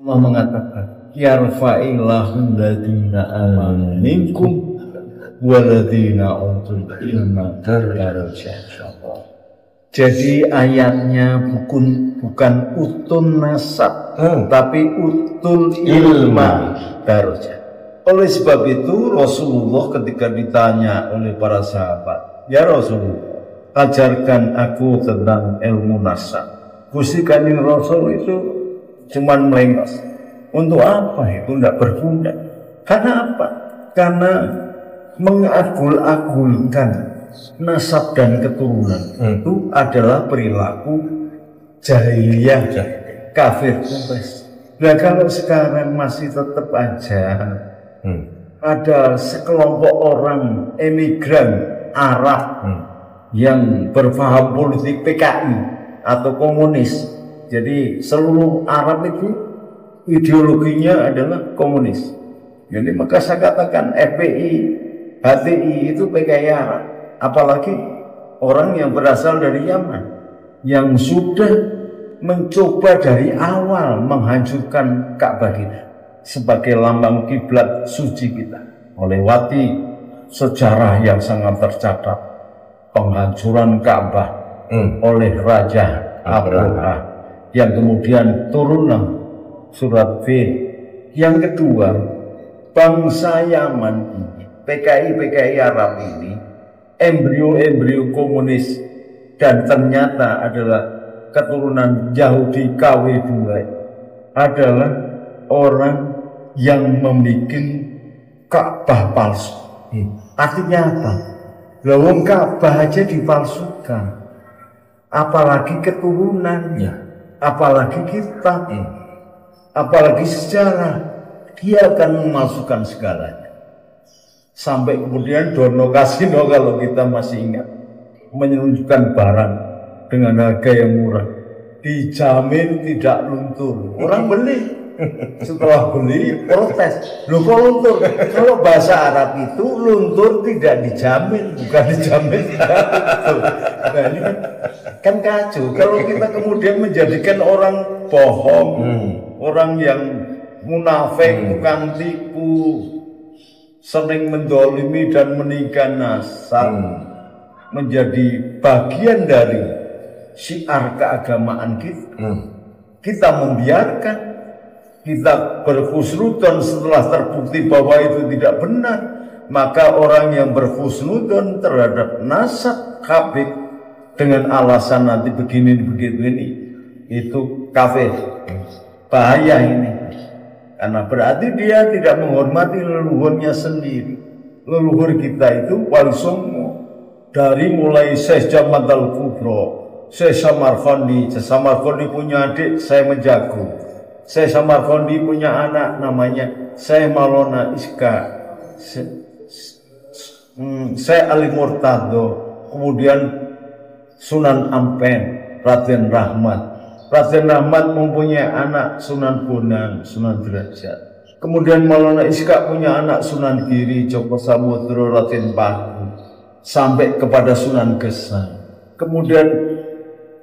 Allah mengatakan yarfa'illahu alladziina aamanu minkum walladziina utul ilma darajat. Jadi ayatnya bukan utun nasab, tapi utul ilma darajat. Oleh sebab itu Rasulullah ketika ditanya oleh para sahabat, ya Rasulullah, ajarkan aku tentang ilmu nasab. Gusti Kanjeng Rasul itu cuman melengos. Untuk apa itu tidak berguna? Karena apa? Karena mengagul-agulkan nasab dan keturunan itu adalah perilaku jahiliyah, kafir kumpes. Nah kalau sekarang masih tetap aja ada sekelompok orang emigran Arab yang berpaham politik PKI atau komunis. Jadi seluruh Arab itu ideologinya adalah komunis. Jadi maka saya katakan FPI, HTI itu PKI Arab. Apalagi orang yang berasal dari Yaman yang sudah mencoba dari awal menghancurkan Ka'bah kita sebagai lambang kiblat suci kita, melewati sejarah yang sangat tercatat penghancuran Ka'bah oleh Raja Abraha yang kemudian turunlah surat Fil. Yang kedua, bangsa Yaman ini, PKI Arab ini embrio komunis dan ternyata adalah keturunan Yahudi KW2 adalah orang yang membuat Ka'bah palsu. Artinya apa? Lawang Ka'bah aja dipalsukan, apalagi keturunannya, apalagi kitab, apalagi sejarah. Dia akan memalsukan segalanya. Sampai kemudian Dono Kasino kalau kita masih ingat menunjukkan barang dengan harga yang murah, dijamin tidak luntur. Orang beli, setelah beli protes, loh kok luntur? Kalau bahasa Arab itu luntur tidak dijamin, bukan dijamin tidak luntur. Nah ini kan kacau. Kalau kita kemudian menjadikan orang bohong, orang yang munafik, tukang tipu, sering mendolimi dan meninggikan nasab menjadi bagian dari syiar keagamaan kita. Kita membiarkan, kita berhusnudon setelah terbukti bahwa itu tidak benar. Maka orang yang berhusnudon terhadap nasab kafir dengan alasan nanti begini itu kafir. Bahaya ini. Karena berarti dia tidak menghormati leluhurnya sendiri. Leluhur kita itu Wali Songo, dari mulai Syekh Jamat Al-Kubro, Syekh Samarqandi. Syekh Samarqandi punya adik, saya menjago. Syekh Samarqandi punya anak namanya Syekh Maulana Iska, Syekh Ali Murtado, kemudian Sunan Ampen, Raden Rahmat. Raden Rahmat mempunyai anak Sunan Bonang, Sunan Derajat. Kemudian Maulana Iska punya anak Sunan Giri, Joko Samudro, Raden Paku, sampai kepada Sunan Gesang. Kemudian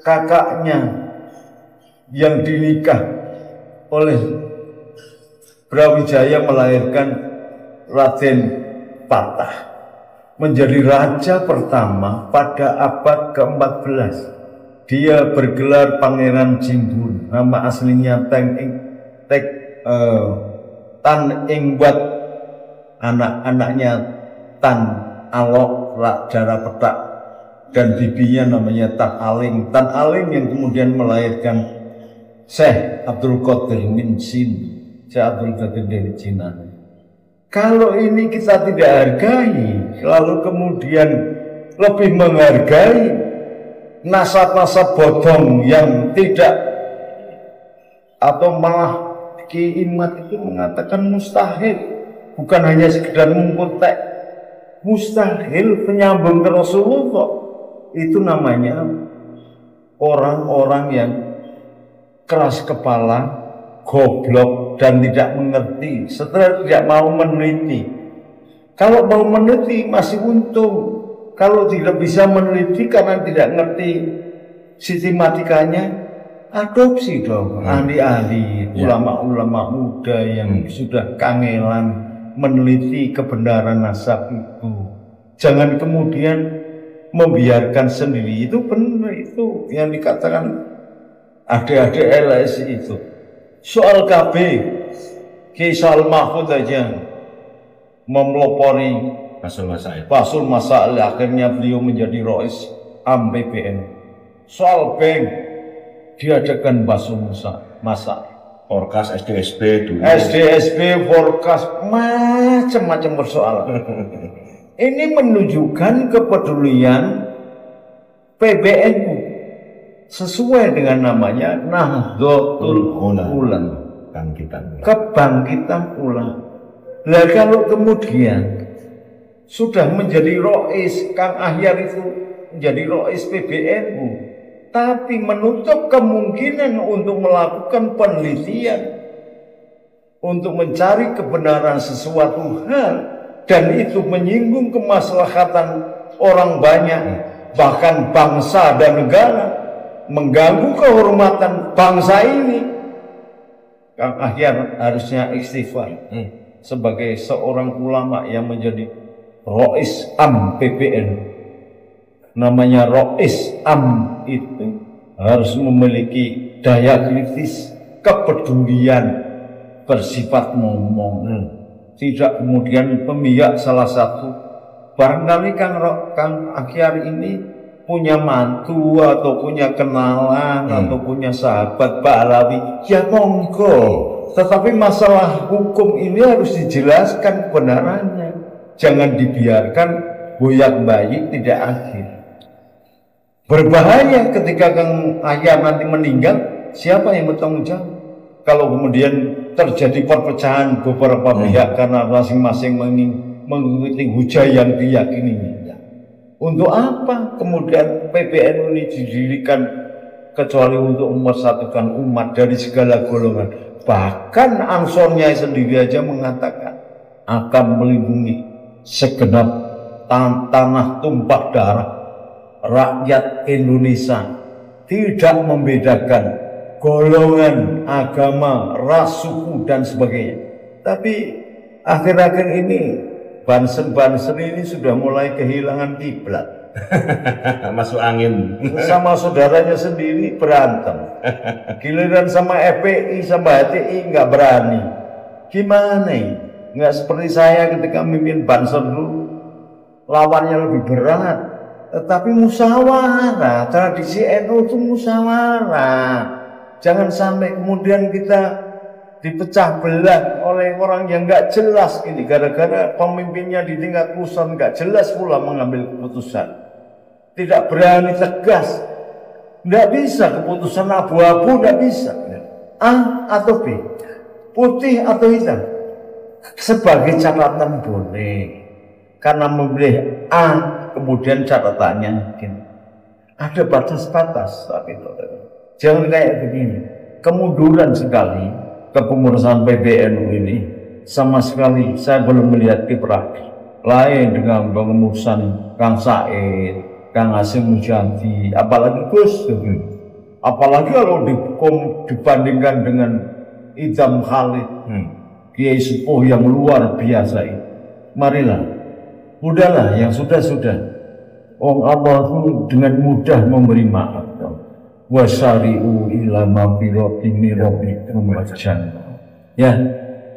kakaknya yang dinikah oleh Brawijaya melahirkan Raden Patah, menjadi raja pertama pada abad ke-14. Dia bergelar Pangeran Jimbun, nama aslinya Tan Ingwat, anak-anaknya Tan Alok, Jara Petak, dan bibinya namanya Tan Aling. Tan Aling yang kemudian melahirkan Syekh Abdul Qadir min Sin, Syekh Abdul Qadir dari Cina. Kalau ini kita tidak hargai, lalu kemudian lebih menghargai nasab-nasab bodong yang tidak, atau malah Ki Imat itu mengatakan mustahil, bukan hanya sekedar mengkutek, mustahil penyambung ke Rasulullah. Itu namanya orang-orang yang keras kepala, goblok, dan tidak mengerti, setelah tidak mau meneliti. Kalau mau meneliti masih untung. Kalau tidak bisa meneliti karena tidak ngerti sistematikanya, adopsi dong ahli-ahli, ulama-ulama muda yang sudah kangelan meneliti kebenaran nasab itu. Jangan kemudian membiarkan sendiri. Itu benar, itu yang dikatakan adik-adik LSI itu. Soal KB Kisah Mahfud aja memelopori Pasul Masail, akhirnya beliau menjadi Rois Am PBN. Soal bank diadakan Pasul Masail, Forecast SDSB dulu. SDSB, forecast, macam-macam persoalan. Ini menunjukkan kepedulian PBNU sesuai dengan namanya Nahdlatul Ulama, kebangkitan ulama. Lah kalau kemudian sudah menjadi Rois, Kang Ahyar itu menjadi Rois PBNU, tapi menutup kemungkinan untuk melakukan penelitian, untuk mencari kebenaran sesuatu hal, dan itu menyinggung kemaslahatan orang banyak, bahkan bangsa dan negara, mengganggu kehormatan bangsa ini. Kang Ahyar harusnya istighfar sebagai seorang ulama yang menjadi Rois Am PBN. Namanya Rois Am itu harus memiliki daya kritis, kepedulian, bersifat ngomong, tidak kemudian memihak salah satu. Barangkali Kang Ahyar ini punya mantu atau punya kenalan atau punya sahabat Pak Alawi, ya monggo. Tetapi masalah hukum ini harus dijelaskan kebenarannya, jangan dibiarkan boyak-bayik tidak akhir. Berbahaya ketika Kang Ahyar nanti meninggal, siapa yang bertanggung jawab? Kalau kemudian terjadi perpecahan beberapa pihak karena masing-masing mengikuti hujah yang diyakininya. Untuk apa kemudian PBNU ini didirikan kecuali untuk mempersatukan umat dari segala golongan? Bahkan Ansornya sendiri aja mengatakan akan melindungi segenap tanah tumpah darah rakyat Indonesia, tidak membedakan golongan, agama, ras, suku dan sebagainya. Tapi akhir-akhir ini Banser ini sudah mulai kehilangan kiblat. Masuk angin. Sama saudaranya sendiri berantem. Giliran sama FPI sama HTI nggak berani. Gimana ini? Nggak seperti saya ketika memimpin Banser dulu, lawannya lebih berat. Tetapi musyawarah, tradisi NU itu musyawarah. Jangan sampai kemudian kita dipecah belah oleh orang yang nggak jelas ini, gara-gara pemimpinnya di tingkat pusat nggak jelas pula mengambil keputusan, tidak berani tegas, nggak bisa keputusan abu-abu, nggak bisa A atau B, putih atau hitam. Sebagai catatan boleh, karena memilih A kemudian catatannya mungkin ada batas-batas, tapi jangan kayak begini, kemunduran sekali kepengurusan PBNU ini. Sama sekali saya belum melihat kiprah lain dengan pengurusan Kang Said, Kang Hasyim Muzadi, apalagi Gus Dur. Apalagi kalau dibandingkan dengan Idham Khalid, Kiai Sepuh yang luar biasa itu. Marilah, udahlah yang sudah-sudah. Allah itu dengan mudah memberi maaf. Wasari'u ila mafirati mirabbikum wajannah. Ya,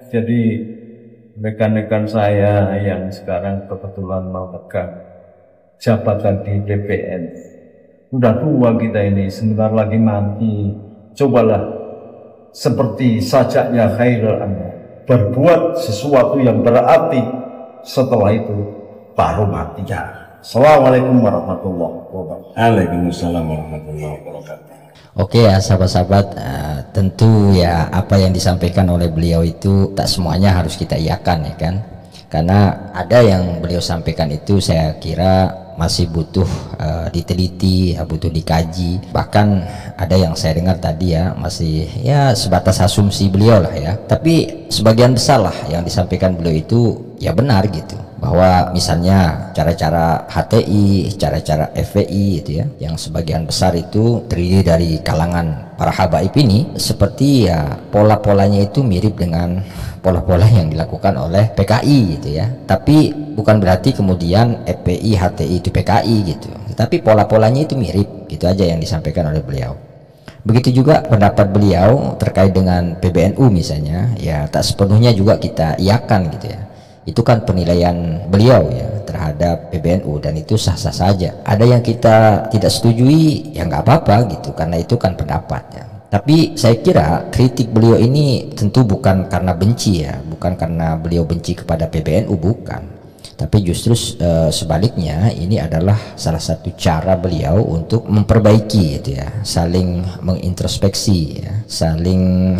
jadi rekan-rekan saya yang sekarang kebetulan mau pegang jabatan di BPN, udah tua kita ini, sebentar lagi mati. Cobalah seperti sajaknya Khairul Anam, berbuat sesuatu yang berarti, setelah itu baru mati. Ya. Assalamualaikum warahmatullahi wabarakatuh. Waalaikumsalam warahmatullahi wabarakatuh. Oke ya sahabat-sahabat, tentu ya apa yang disampaikan oleh beliau itu tak semuanya harus kita iakan ya kan, karena ada yang beliau sampaikan itu saya kira masih butuh diteliti, butuh dikaji, bahkan ada yang saya dengar tadi ya masih ya sebatas asumsi beliau lah ya, tapi sebagian besar lah yang disampaikan beliau itu ya benar gitu. bahwa misalnya cara-cara HTI, cara-cara FPI gitu ya, yang sebagian besar itu terdiri dari kalangan para habaib ini, seperti ya pola-polanya itu mirip dengan pola-pola yang dilakukan oleh PKI gitu ya. Tapi bukan berarti kemudian FPI, HTI itu PKI gitu, tapi pola-polanya itu mirip, gitu aja yang disampaikan oleh beliau. Begitu juga pendapat beliau terkait dengan PBNU misalnya, ya tak sepenuhnya juga kita iakan gitu ya. Itu kan penilaian beliau ya terhadap PBNU, dan itu sah-sah saja. Ada yang kita tidak setujui, ya nggak apa-apa gitu, karena itu kan pendapatnya. Tapi saya kira kritik beliau ini tentu bukan karena benci ya, bukan karena beliau benci kepada PBNU, bukan. Tapi justru sebaliknya, ini adalah salah satu cara beliau untuk memperbaiki gitu ya, saling mengintrospeksi ya, saling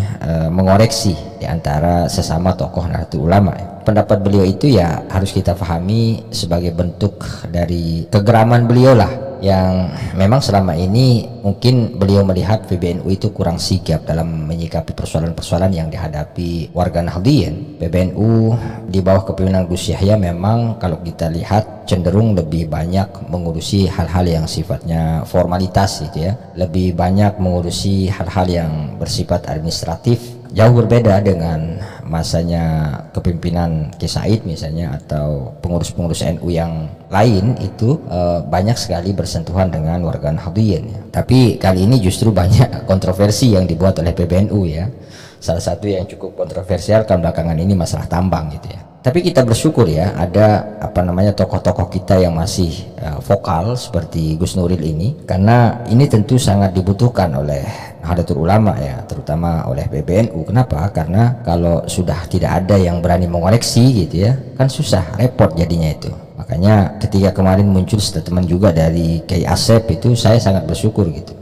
mengoreksi di antara sesama tokoh Nahdlatul Ulama ya. Pendapat beliau itu ya harus kita pahami sebagai bentuk dari kegeraman beliau lah, yang memang selama ini mungkin beliau melihat PBNU itu kurang sigap dalam menyikapi persoalan-persoalan yang dihadapi warga Nahdliyin. PBNU di bawah kepemimpinan Gus Yahya memang kalau kita lihat cenderung lebih banyak mengurusi hal-hal yang sifatnya formalitas gitu ya, lebih banyak mengurusi hal-hal yang bersifat administratif, jauh berbeda dengan masanya kepemimpinan Ki Said misalnya, atau pengurus-pengurus NU yang lain itu banyak sekali bersentuhan dengan warga Nahdliyin ya. Tapi kali ini justru banyak kontroversi yang dibuat oleh PBNU ya. Salah satu yang cukup kontroversial kan belakangan ini masalah tambang gitu ya. Tapi kita bersyukur ya ada tokoh-tokoh kita yang masih vokal seperti Gus Nuril ini, karena ini tentu sangat dibutuhkan oleh Nahdlatul Ulama ya, terutama oleh PBNU. Kenapa? Karena kalau sudah tidak ada yang berani mengoreksi gitu ya, kan susah, repot jadinya itu. Makanya ketika kemarin muncul statement juga dari Kiai Asep itu, saya sangat bersyukur gitu.